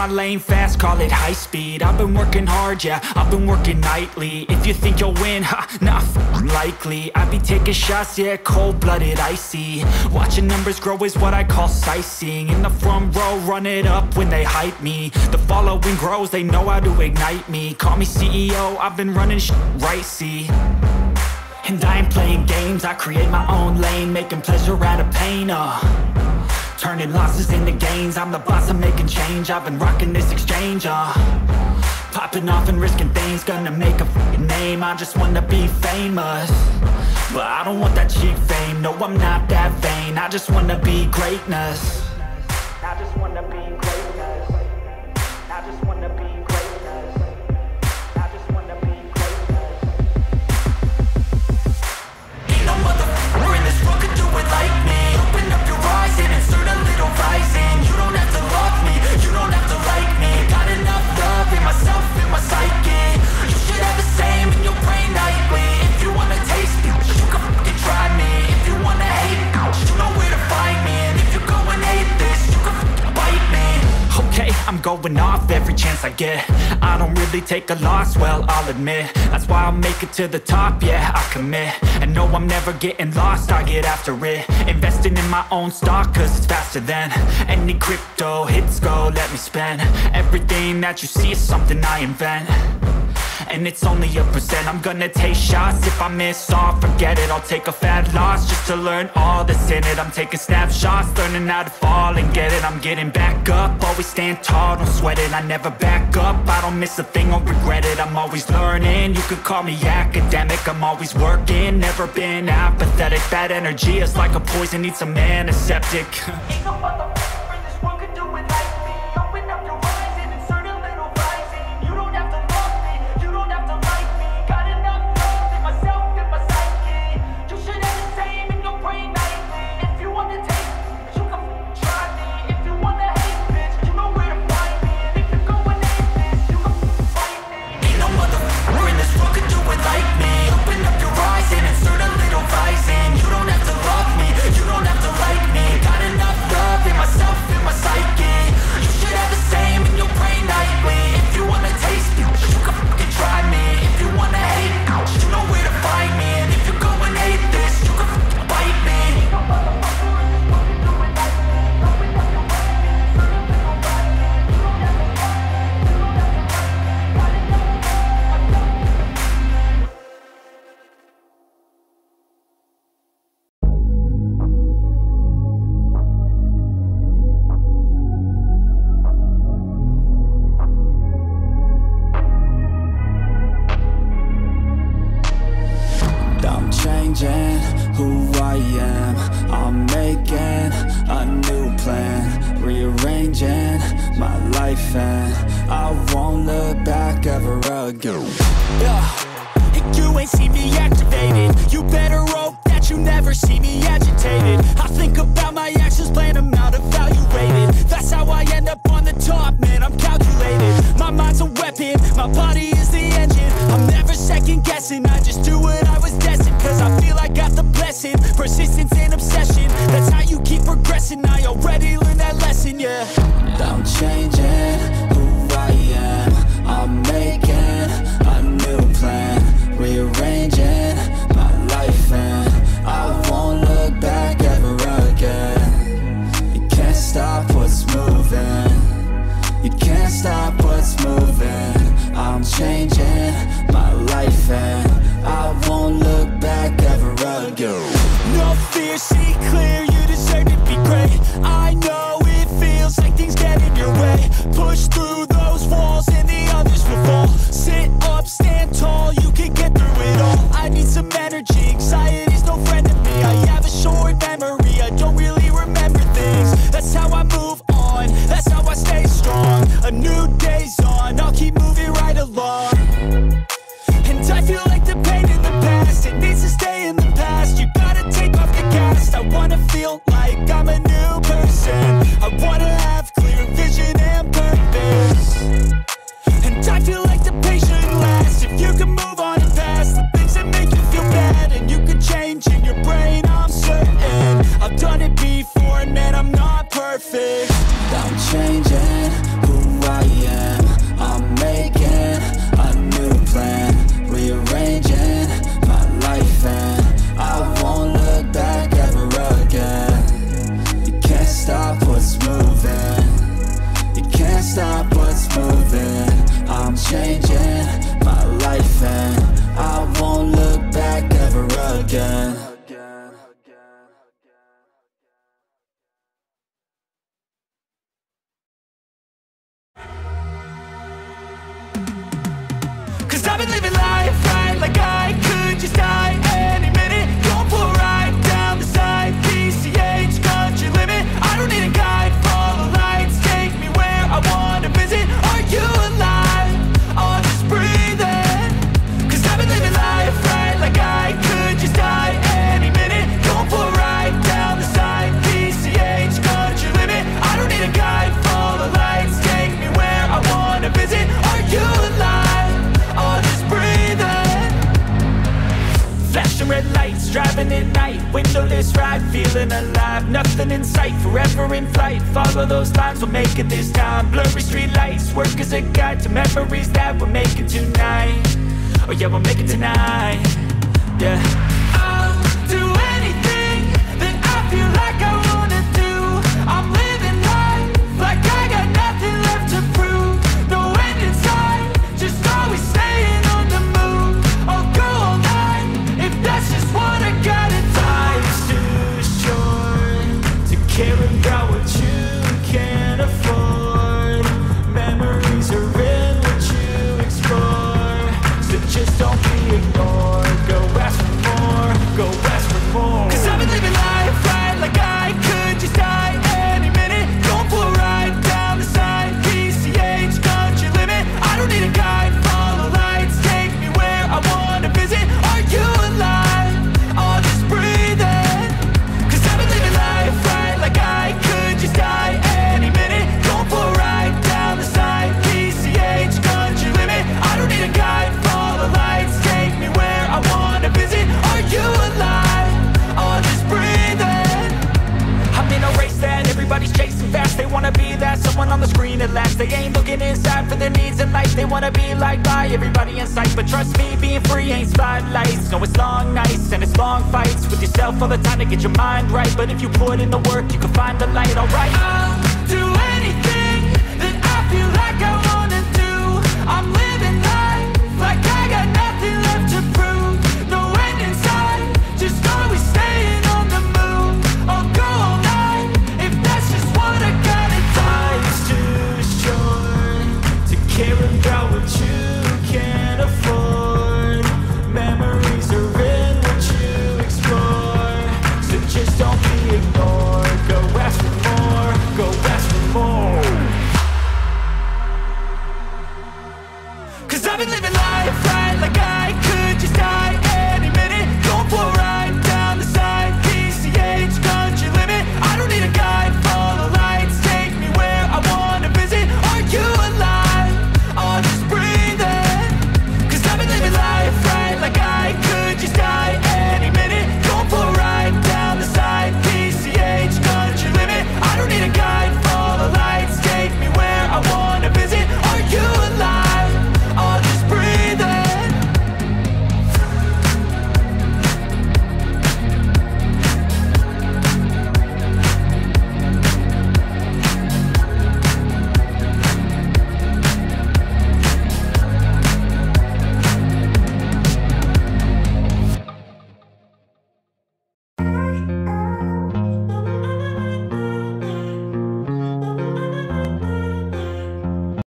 my lane fast, call it high speed. I've been working hard, yeah, I've been working nightly. If you think you'll win, ha, not likely. I be taking shots, yeah, cold-blooded, icy. Watching numbers grow is what I call sightseeing. In the front row, run it up when they hype me. The following grows, they know how to ignite me. Call me CEO, I've been running right, see. And I ain't playing games, I create my own lane, making pleasure out of pain, turning losses into gains, I'm the boss, I'm making change. I've been rocking this exchange, popping off and risking things, gonna make a f***ing name. I just wanna be famous, but I don't want that cheap fame. No, I'm not that vain, I just wanna be greatness. I just wanna be greatness. I just wanna be greatness. I just wanna be greatness. Ain't no motherfucker in this world could do it like me. Open up your eyes and insert a little rising. You don't have to love me, you don't have to like me. Got enough love in myself, in my psyche. You should have the same in your brain nightly. If you wanna taste me, you can fucking try me. If you wanna hate me, you know where to find me. And if you go and hate this, you can fucking bite me. Okay, I'm going off every chance I get. I don't really take a loss, well, I'll admit. That's why I'll make it to the top, yeah, I commit. And no, I'm never getting lost, I get after it. Investing in my own stock, cause it's faster than any crypto hits go, let me spend. Everything that you see is something I invent, and it's only a percent. I'm gonna take shots, if I miss all, forget it. I'll take a fat loss just to learn all that's in it. I'm taking snapshots, learning how to fall and get it. I'm getting back up, always stand tall, don't sweat it. I never back up, I don't miss a thing or regret it. I'm always learning, you could call me academic. I'm always working, never been apathetic. Bad energy is like a poison, needs some antiseptic. Ain't no motherfucker in this world could do it like me. Open up your eyes and insert a little rising. You don't have to love me, you don't have to like me. Got enough love in myself, in my psyche. You should have the same in your brain nightly. If you want to taste me, you can try me. If you want to hate bitch, you know where to find me. And if you go and hate this, you can fight me. Ain't no motherfucker in this world could do it like me. Open up your eyes and insert a little rising. You don't have to love me, you don't have to like me. Got enough love in myself, in my psyche. You should have the same in your brain nightly. If you wanna taste me, you can fucking try me. If you wanna hate me, you know where to find me. And if you go and hate this, you can fucking bite me. I'm changing who I am. I'm making a new plan, rearranging my life, and I won't look back ever again. You ain't see me activated. You better hope that you never see me agitated. I think about my actions, plan them out, evaluated. That's how I end up on the top, man, I'm calculated. My mind's a weapon, my body is the engine. I'm never second guessing, I just do what I was destined. Cause I feel I got the blessing, persistence and obsession. That's how you keep progressing, I already learned that lesson, yeah. I'm changing who I am. I'm making a new plan, rearranging my life, and I won't look back ever again. You can't stop what's moving, you can't stop what's moving. I'm changing my life, and I won't look back ever again. No fear, see clear, you deserve to be great. I know it feels like things get in your way. Push through those walls and the others will fall. Sit up, stand tall, you can get through it all. I need some energy, anxiety's no friend to me. I have a short memory, I don't really remember things. That's how I move on, that's how I stay strong. A new day's on, I'll keep moving right along. And I feel like the pain in the past, it needs to stay in the past. You gotta take off the gas, I want again. Cause I've been living life right like I could just die any minute. Going for a ride down the side, PCH country limit. I don't need a guide, follow lights, take me where I wanna visit. Are you alive? Or just breathing? Cause I've been living life right like I could just die any minute. Going for a ride down the side, PCH country limit. I don't need a guide, follow lights, take me where I wanna visit. Are you alive? Or just breathing? Flashing red lights, driving at night, windowless ride, feeling alive. Nothing in sight, forever in flight. Follow those lines, we'll make it this time. Blurry street lights, work as a guide to memories that we're making tonight. Oh yeah, we'll make it tonight. Yeah. I'll do anything that I feel like I wanna do. I'm living life like I got nothing left to prove. No end in sight, just always staying on the move. I'll go all night if that's just what I gotta do. Life's too short to care about what you can't afford. Memories are in what you explore, so just don't be ignored. Go ask for more, go ask for more. Cause I've been living life right like I could just die any minute. Going for a ride down the side, PCH country limit. I don't need a guide, follow lights, take me where I wanna visit. Are you alive? Or just breathing? Cause I've been living life right like I could just die any minute. Going for a ride down the side, PCH country limit. I don't need a guide, follow lights, take me where I wanna visit. Are you alive? Or just breathing? I'm in a race that everybody's chasing fast. They wanna be that someone on the screen at last. They ain't looking inside for their needs in life. They wanna be liked by everybody in sight. But trust me, being free ain't spotlights. No, it's long nights and it's long fights with yourself all the time to get your mind right. But if you put in the work, you can find the light, alright? I'll do anything that I feel like I